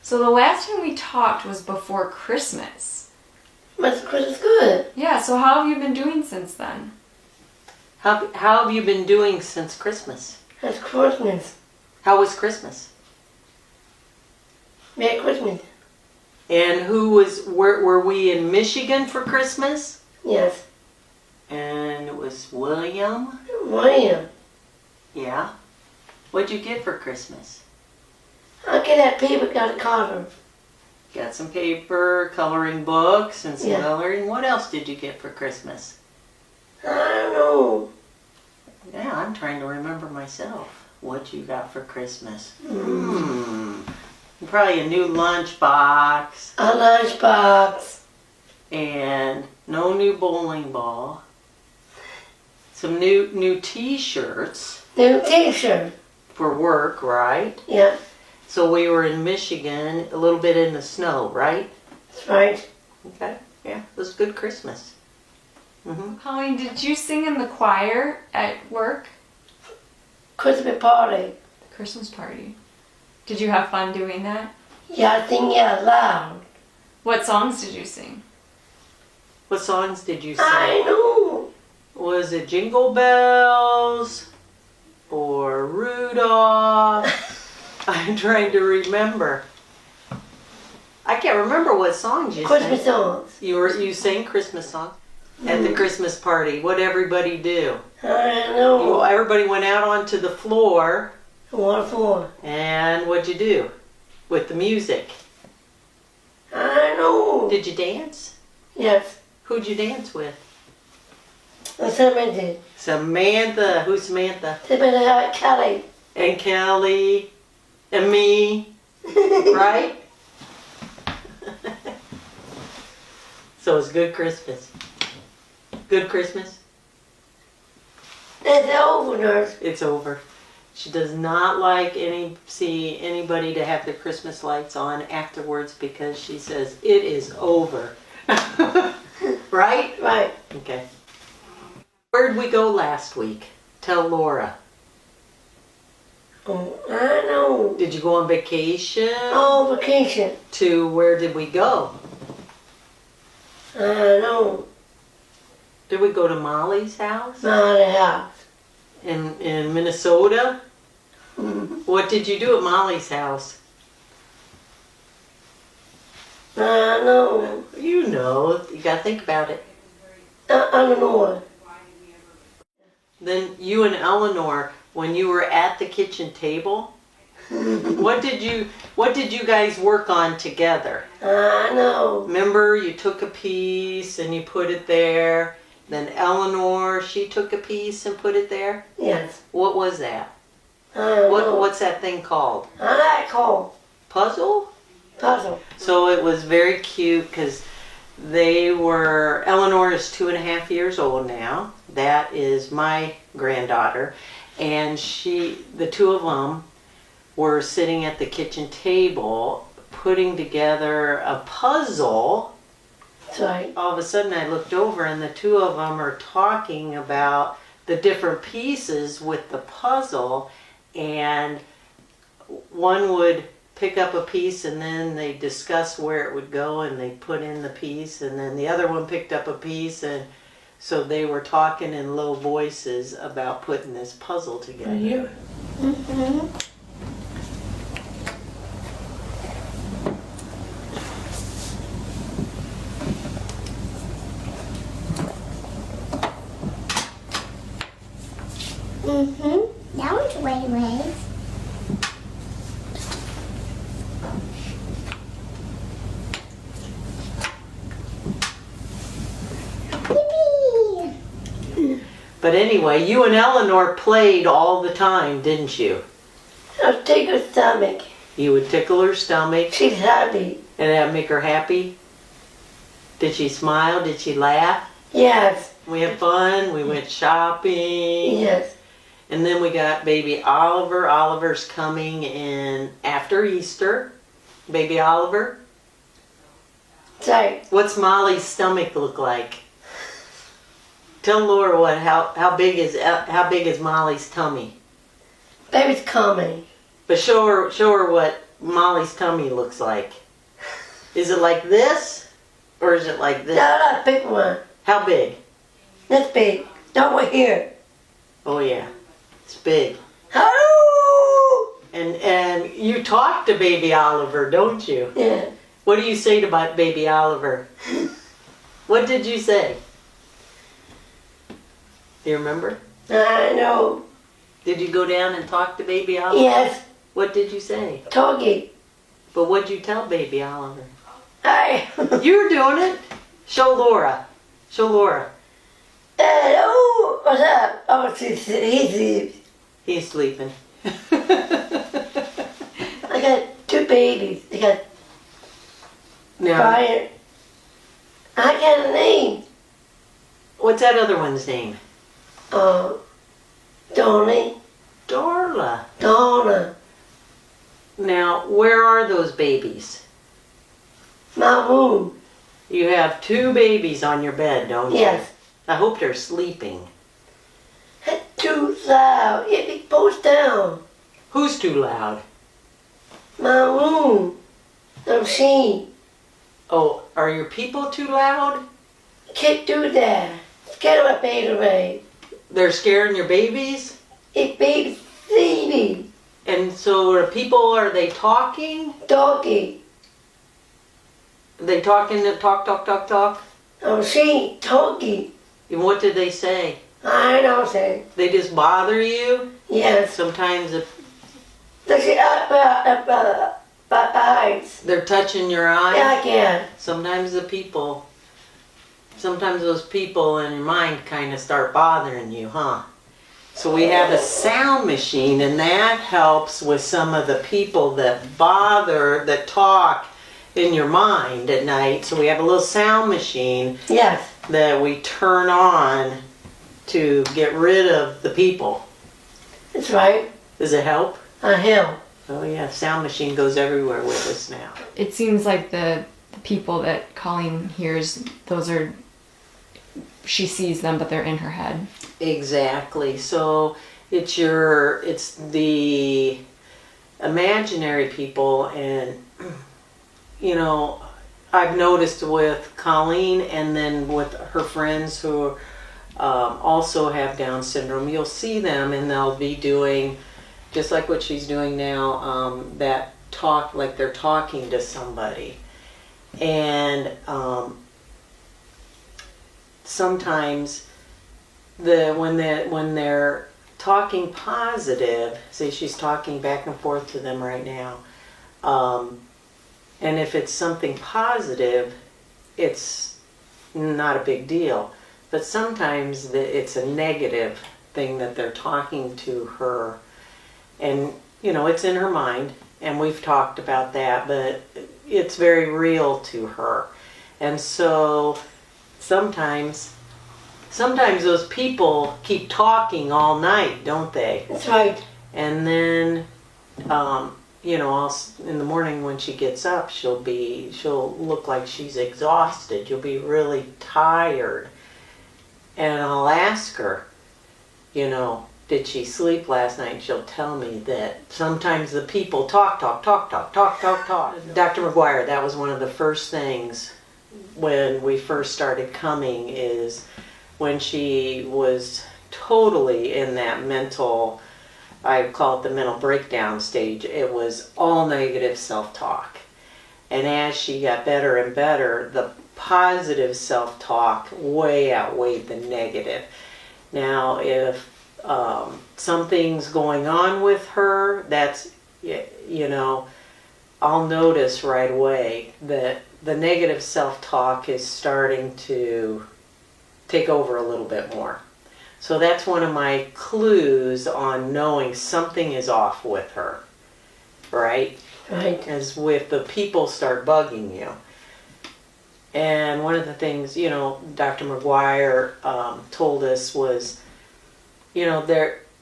So the last time we talked was before Christmas. But Christmas good. Yeah, so how have you been doing since then? How have you been doing since Christmas? That's Christmas. How was Christmas? Merry Christmas. And were we in Michigan for Christmas? Yes. And it was William? William. Yeah. What'd you get for Christmas? I'll get that paper, got a color. Got some paper, coloring books, and some Yeah. coloring. What else did you get for Christmas? I don't know. Yeah, I'm trying to remember myself. What you got for Christmas? Probably a new lunchbox. A lunchbox. And no new bowling ball. Some new T-shirts New t-shirt. for work, right? Yeah, So we were in Michigan, a little bit in the snow, right? that's right. Okay, yeah, it was a good Christmas. Colleen, did you sing in the choir at work? Christmas party. Christmas party. Did you have fun doing that? Yeah, I sing out loud. What songs did you sing? What songs did you sing? I know. Was it Jingle Bells or Rudolph? I'm trying to remember. I can't remember what songs you Christmas sang. songs. You sang Christmas songs at the Christmas party. What'd everybody do? I know. Everybody went out onto the floor, What for? and what'd you do with the music? I know. Did you dance? Yes. Who'd you dance with? That's what I did. Samantha. Who's Samantha? Somebody had Kelly. And Kelly and me, right? So it was good Christmas. Good Christmas? It's over, nurse. It's over. She does not like see anybody to have their Christmas lights on afterwards because she says it is over. Right? Right. Okay. Where'd we go last week? Tell Laura. Oh, I know. Did you go on vacation? Oh, vacation. To where did we go? I know. Did we go to Molly's house? Not a house. In Minnesota? What did you do at Molly's house? I know. You know, you gotta think about it. I don't know. Then you and Eleanor, when you were at the kitchen table, what did you guys work on together? I know. Remember, you took a piece and you put it there. Then Eleanor, she took a piece and put it there. Yes. What was that? I know. What's that thing called? I call Puzzle? puzzle. So it was very cute because Eleanor is 2.5 years old now. That is my granddaughter. And the two of them were sitting at the kitchen table putting together a puzzle. That's right. All of a sudden I looked over and the two of them are talking about the different pieces with the puzzle, and one would pick up a piece and then they discuss where it would go and they put in the piece, and then the other one picked up a piece, and so they were talking in low voices about putting this puzzle together. You. Mm-hmm. Mm-hmm. That was way ways. Yippee! But anyway, you and Eleanor played all the time, didn't you? I'll take her stomach. You would tickle her stomach She's happy. and that'd make her happy. Did she smile? Did she laugh? Yes. We had fun. We went shopping. Yes. And then we got baby Oliver. Oliver's coming in after Easter. Baby Oliver. Sorry. What's Molly's stomach look like? Tell Laura how big is Molly's tummy? Baby's coming. But show her Molly's tummy looks like? Is it like this? Or is it like this? Not a big one. How big? This big. Over here. Oh yeah, it's big. Oh! And you talk to baby Oliver, don't you? Yeah. What do you say to baby Oliver? What did you say? Do you remember? I know. Did you go down and talk to baby Oliver? Yes. What did you say? Talkie. But what'd you tell baby Oliver? Hi. You were doing it. Show Laura. Show Laura. Hello. What's up? Oh, he's. He's sleeping. I got two babies. I got Now, fire. I got a name. what's that other one's name? Donnie. Darla. Donna. Now, where are those babies? My room. You have two babies on your bed, don't you? Yes. I hope they're sleeping. Too loud. It be pushed down. Who's too loud? My room. The machine. Oh, are your people too loud? Can't do that. Scared of my baby away. They're scaring your babies? It baby sleeping. And so are people, are they talking? Doggy. Are they talking, talk? The machine. Talking. And what did they say? I know, say. They just bother you? Yes. Sometimes if Look at eyes. they're touching your eyes? Yeah, I can. Sometimes those people in your mind kind of start bothering you, huh? So we have a sound machine, and that helps with some of the people that talk in your mind at night. So we have a little sound machine Yes. that we turn on to get rid of the people. That's right. Does it help? A hill. Oh yeah, sound machine goes everywhere with us now. It seems like the people that Colleen hears, she sees them, but they're in her head. Exactly. So it's the imaginary people, and I've noticed with Colleen and then with her friends who also have Down syndrome, you'll see them and they'll be doing just like what she's doing now, that talk like they're talking to somebody. And sometimes when they're talking positive, say she's talking back and forth to them right now, and if it's something positive, it's not a big deal. But sometimes it's a negative thing that they're talking to her, and it's in her mind, and we've talked about that, but it's very real to her. And so sometimes those people keep talking all night, don't they? That's right. And then in the morning when she gets up, she'll look like she's exhausted. You'll be really tired. And I'll ask her, did she sleep last night? And she'll tell me that sometimes the people talk. Dr. McGuire, that was one of the first things when we first started coming, is when she was totally in that mental, I call it the mental breakdown stage. It was all negative self-talk. And as she got better and better, the positive self-talk way outweighed the negative. Now, if something's going on with her, that's, I'll notice right away that the negative self-talk is starting to take over a little bit more. So that's one of my clues on knowing something is off with her, right? Right. As with the people start bugging you. And one of the things, Dr. McGuire told us was,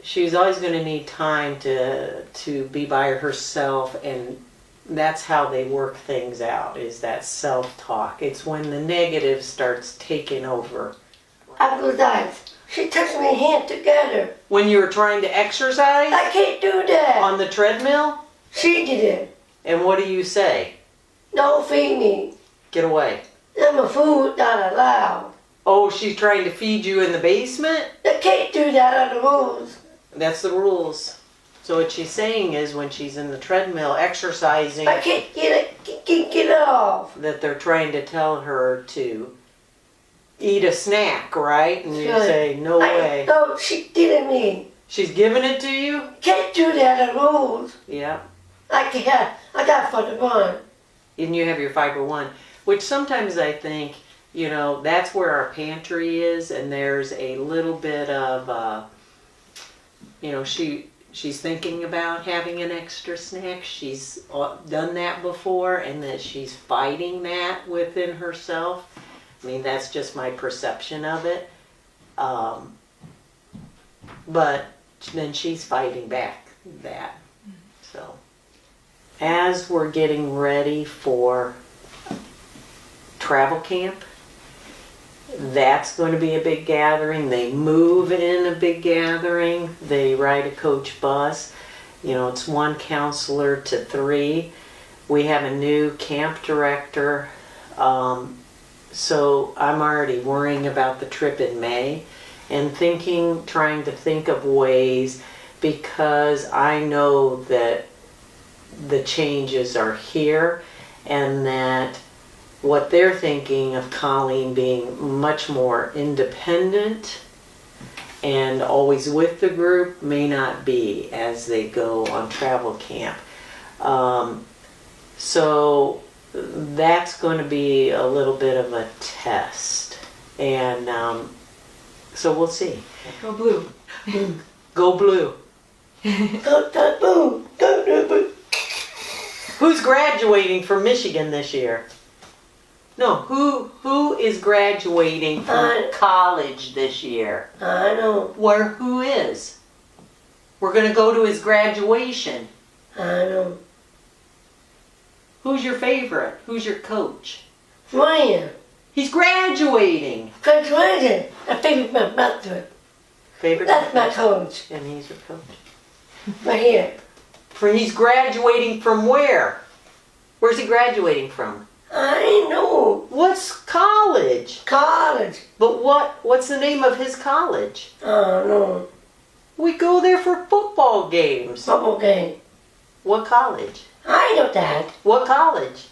she's always going to need time to be by herself, and that's how they work things out, is that self-talk. It's when the negative starts taking over. I close eyes. She touched my hand together. When you were trying to exercise I can't do that. on the treadmill, She did it. And what do you say? Don't feed me. Get away. I'm a food not allowed. Oh, she's trying to feed you in the basement? I can't do that on the rules. That's the rules. So what she's saying is when she's in the treadmill exercising, I can't get off. that they're trying to tell her to eat a snack, right? And you Right. say, no way. No, she didn't me. She's giving it to you? Can't do that on the rules. Yeah. I can't. I got for the one. And you have your Fiber One, which sometimes I think, you know, that's where our pantry is, and there's a little bit of, you know, she's thinking about having an extra snack. She's done that before, and that she's fighting that within herself. I mean, that's just my perception of it. But then she's fighting back that. So, as we're getting ready for travel camp, that's going to be a big gathering. They move in a big gathering. They ride a coach bus. You know, it's 1 counselor to 3. We have a new camp director. So I'm already worrying about the trip in May and trying to think of ways, because I know that the changes are here and that what they're thinking of Colleen being much more independent and always with the group may not be as they go on travel camp. So that's going to be a little bit of a test. And so we'll see. Go blue. Go blue. Go boo. Go boo. Who's graduating from Michigan this year? No, who is graduating from college this year? I know. Who is? We're going to go to his graduation. I know. Who's your favorite? Who's your coach? Ryan. He's graduating. Graduated. I think my mother. Favorite? That's my coach. And he's your coach. Right here. He's graduating from where? Where's he graduating from? I know. What's college? College. But what's the name of his college? No. We go there for football games. Bubble game. What college? I know that. What college?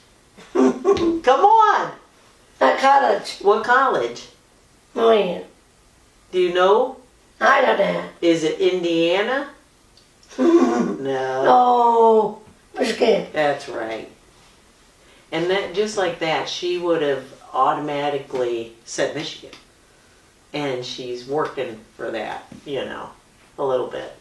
Come on. Not college. What college? Ryan. Do you know? I know that. Is it Indiana? No. No. Michigan. That's right. And that, just like that, she would have automatically said Michigan. And she's working for that, you know, a little bit.